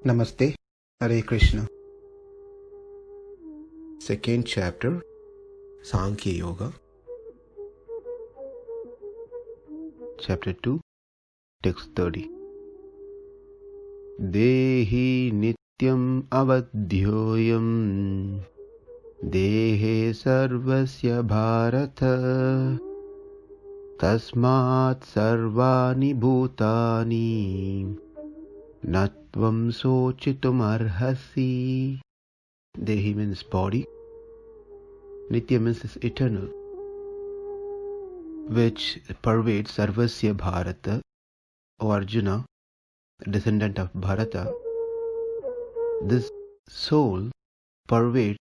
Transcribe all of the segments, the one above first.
Namaste, Hare Krishna. Second chapter, Sankhya Yoga. Chapter 2, text 30. Dehī nityam avadhyoyam dehe sarvasya bhārata tasmāt sarvāṇi bhūtāni tvaṁ śocitum arhasi. Dehi means body. Nityam means is eternal, which pervades sarvasya Bharata, O Arjuna, descendant of Bharata. This soul pervades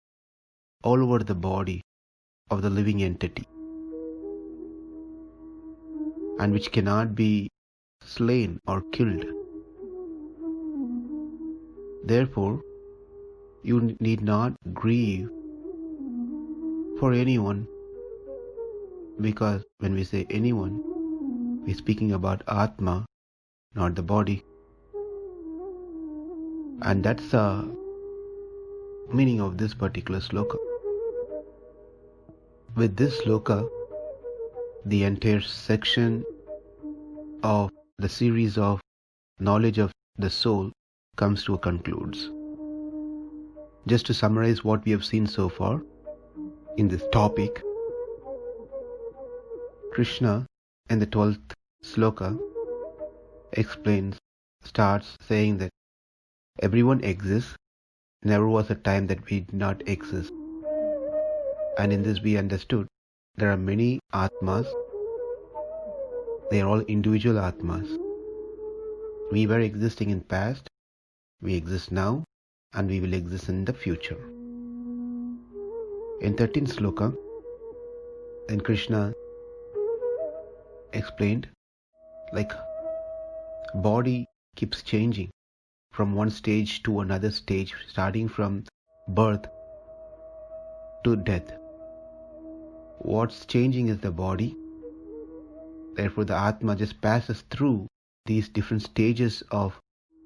all over the body of the living entity, and which cannot be slain or killed. Therefore, you need not grieve for anyone, because when we say anyone, we're speaking about Atma, not the body. And that's the meaning of this particular sloka. With this sloka, the entire section of the series of knowledge of the soul comes to a concludes. Just to summarize what we have seen so far in this topic, Krishna in the 12th sloka starts saying that everyone exists, never was a time that we did not exist. And in this we understood there are many Atmas, they are all individual Atmas. We were existing in past, we exist now, and we will exist in the future. In 13th sloka, then Krishna explained like body keeps changing from one stage to another stage, starting from birth to death. What's changing is the body. Therefore the Atma just passes through these different stages of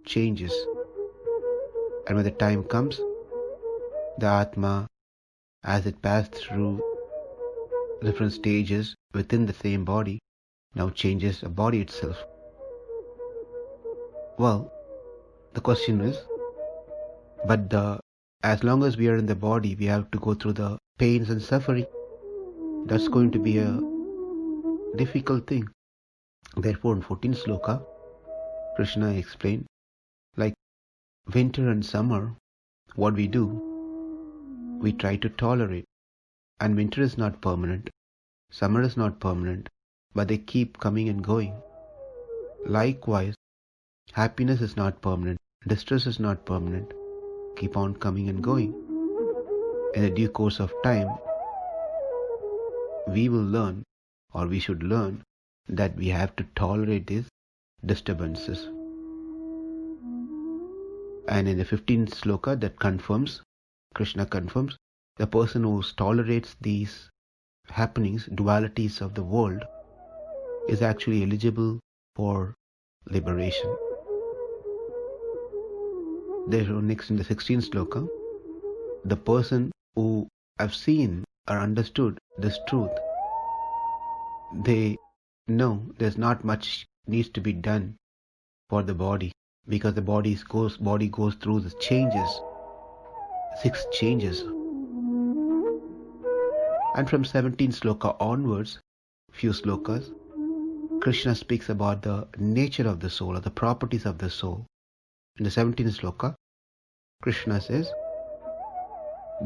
changes. And when the time comes, the Atma, as it passed through different stages within the same body, now changes the body itself. Well, the question is, but as long as we are in the body, we have to go through the pains and suffering. That's going to be a difficult thing. Therefore, in 14th sloka, Krishna explained, like winter and summer, what we do, we try to tolerate. And winter is not permanent, summer is not permanent, but they keep coming and going. Likewise, happiness is not permanent, distress is not permanent, keep on coming and going. In the due course of time, we will learn, or we should learn, that we have to tolerate these disturbances. And in the 15th sloka, that confirms, Krishna confirms, the person who tolerates these happenings, dualities of the world, is actually eligible for liberation. Therefore, next in the 16th sloka, the person who have seen or understood this truth, they know there's not much needs to be done for the body, because the body goes through the changes, 6 changes. And from 17th sloka onwards, few slokas, Krishna speaks about the nature of the soul, or the properties of the soul. In the 17th sloka, Krishna says,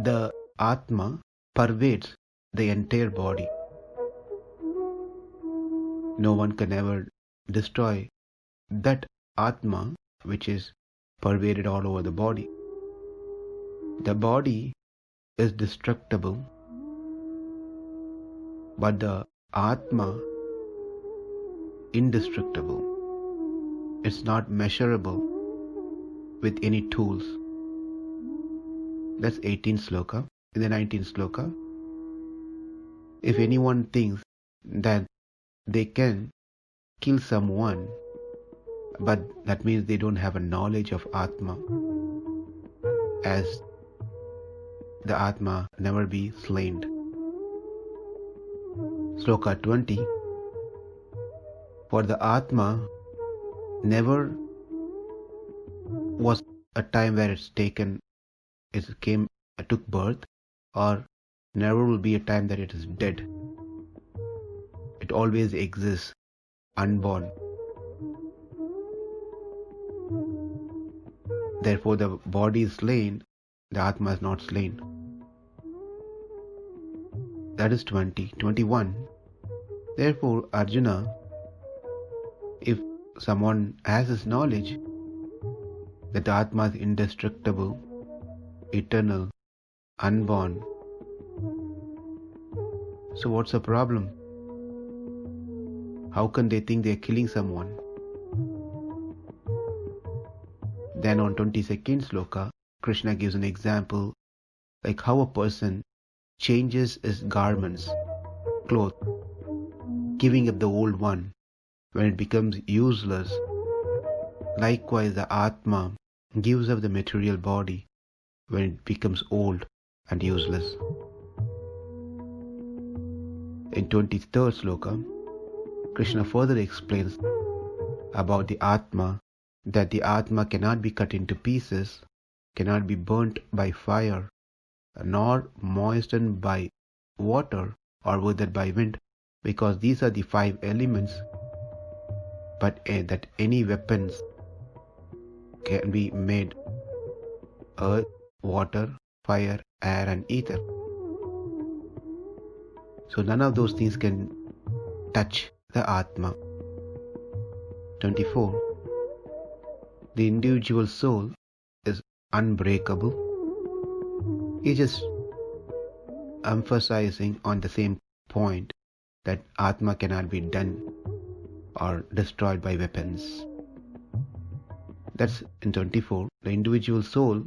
the Atma pervades the entire body. No one can ever destroy that Atma which is pervaded all over the body. The body is destructible, but the Atma indestructible. It's not measurable with any tools. That's 18th sloka. In the 19th sloka, if anyone thinks that they can kill someone but that means they don't have a knowledge of Atma, as the Atma never be slain. Sloka 20. For the Atma never was a time where it took birth, or never will be a time that it is dead. It always exists, unborn. Therefore, the body is slain, the Atma is not slain. That is 20. 21. Therefore, Arjuna, if someone has this knowledge that the Atma is indestructible, eternal, unborn, so what's the problem? How can they think they are killing someone? Then on 22nd sloka, Krishna gives an example like how a person changes his garments, clothes, giving up the old one when it becomes useless. Likewise, the Atma gives up the material body when it becomes old and useless. In 23rd sloka, Krishna further explains about the Atma, that the Atma cannot be cut into pieces, cannot be burnt by fire, nor moistened by water or withered by wind, because these are the 5 elements, but that any weapons can be made: earth, water, fire, air and ether. So none of those things can touch the Atma. 24. The individual soul is unbreakable. He's just emphasizing on the same point that Atma cannot be done or destroyed by weapons. That's in 24. The individual soul,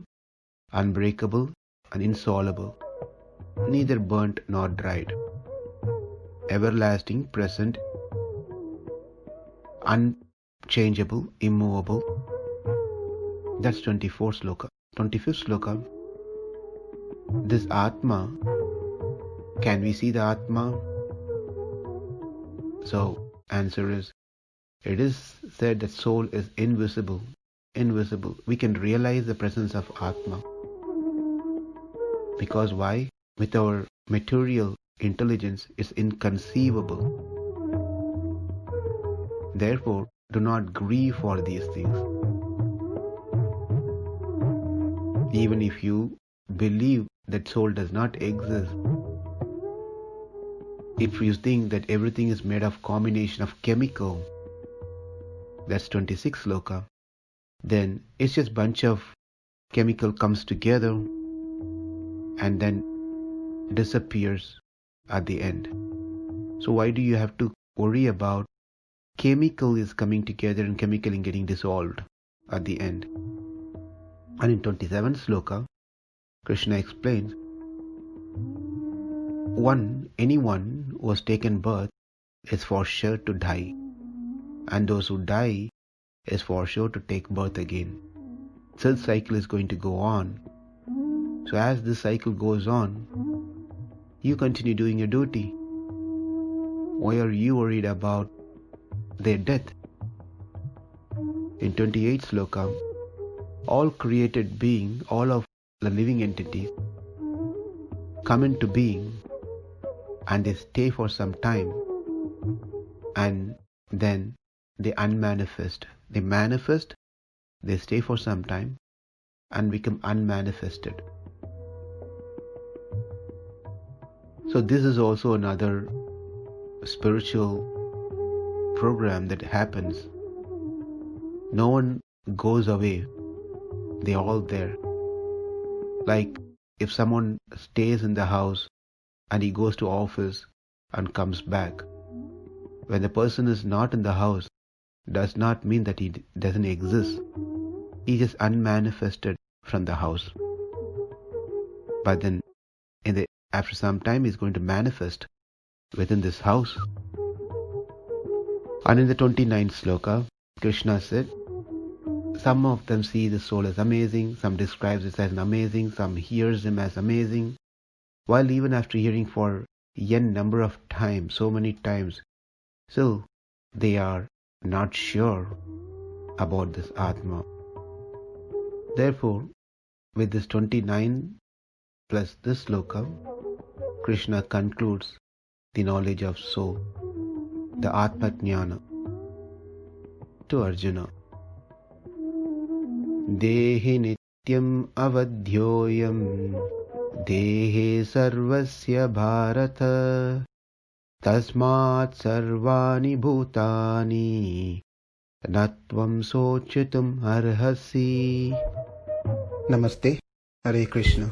unbreakable and insoluble, neither burnt nor dried, everlasting, present, unchangeable, immovable. That's 24th sloka. 25th sloka. This Atma, can we see the Atma? So, answer is, it is said that soul is invisible. Invisible. We can realize the presence of Atma. Because why? With our material intelligence, it's inconceivable. Therefore, do not grieve for these things. Even if you believe that soul does not exist, if you think that everything is made of combination of chemical, that's 26 sloka, then it's just bunch of chemical comes together and then disappears at the end. So why do you have to worry about chemical is coming together and chemical is getting dissolved at the end? And in 27th sloka, Krishna explains, anyone who has taken birth is for sure to die, and those who die is for sure to take birth again. This cycle is going to go on. So as this cycle goes on, you continue doing your duty. Why are you worried about their death? In 28th sloka, all created being, all of the living entities come into being and they stay for some time and then they unmanifest. They manifest, they stay for some time and become unmanifested. So this is also another spiritual program that happens. No one goes away. They're all there. Like if someone stays in the house and he goes to office and comes back, when the person is not in the house, does not mean that he doesn't exist. He just unmanifested from the house. But then after some time he's going to manifest within this house. And in the 29th sloka, Krishna said, some of them see the soul as amazing, some describes it as amazing, some hears him as amazing, while even after hearing for n number of times, so many times, still they are not sure about this Atma. Therefore, with this 29 plus this sloka, Krishna concludes the knowledge of soul, the Atma Jnana, to Arjuna. Dehī nityam avadhyoyam dehe sarvasya bhārata tasmāt sarvāṇi bhūtāni tvaṁ śocitum arhasi. Namaste. Hare Krishna.